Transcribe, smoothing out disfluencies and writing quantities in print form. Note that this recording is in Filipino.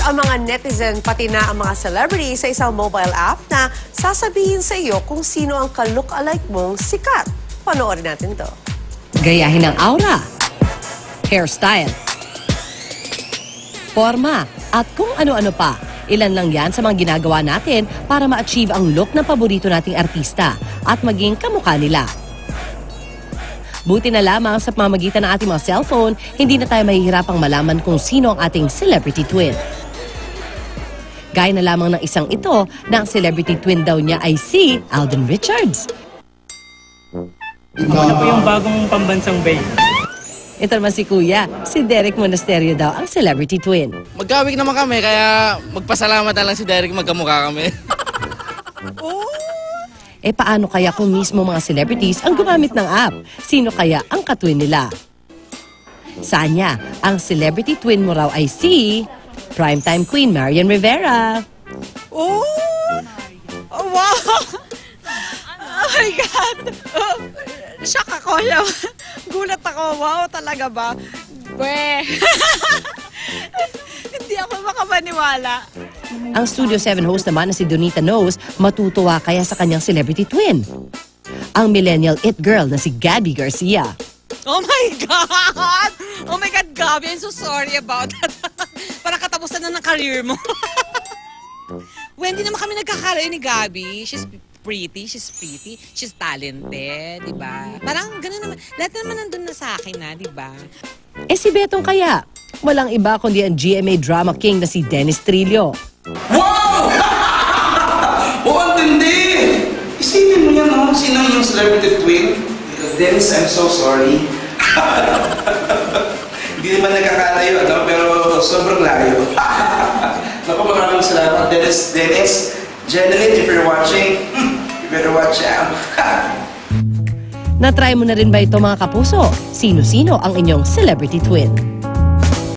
ang mga netizen pati na ang mga celebrity sa isang mobile app na sasabihin sa iyo kung sino ang ka-look-alike mong sikat. Panoorin natin to. Gayahin ang aura, hairstyle, forma, at kung ano-ano pa. Ilan lang yan sa mga ginagawa natin para ma-achieve ang look ng paborito nating artista at maging kamukha nila. Buti na lamang sa pamamagitan ng ating mga cellphone, hindi na tayo mahihirapang malaman kung sino ang ating celebrity twin. Gaya na lamang ng isang ito na ang celebrity twin daw niya ay si Alden Richards. Ano po yung bagong pambansang babe? Ito naman si Kuya, si Derek Monasterio daw ang celebrity twin. Magkawig naman kami, kaya magpasalamat na lang si Derek magkamukha kami. Eh paano kaya kung mismo mga celebrities ang gumamit ng app? Sino kaya ang katwin nila? Sanya, ang celebrity twin mo raw ay si primetime queen Marian Rivera. Oh! Oh, wow! Oh my God! Oh, shock ako. Gulat ako. Wow, talaga ba? Bwe! Hindi ako makapaniwala. Ang Studio 7 host naman na si Donita Knows matutuwa kaya sa kanyang celebrity twin. Ang millennial it girl na si Gabby Garcia. Oh my God! Oh my God, Gabby, I'm so sorry about that. Parang katapusan na ng career mo. Hindi naman kami nagkakaroon ni Gabby. She's pretty, she's talented, di ba? Parang ganun naman. Lahat naman nandun na sa akin na, di ba? Eh si Betong kaya? Walang iba kundi ang GMA drama king na si Dennis Trillo. Wow! Ang tindi! Isipin mo yan, no? Sino yung celebrity twin? Dennis, I'm so sorry. Hindi naman nagkakalayo, no? Pero sobrang layo. Naku, maraming salamat, Dennis. Jeneline, if you're watching, you better watch out. Na-try mo na rin ba ito mga kapuso? Sino-sino ang inyong celebrity twin?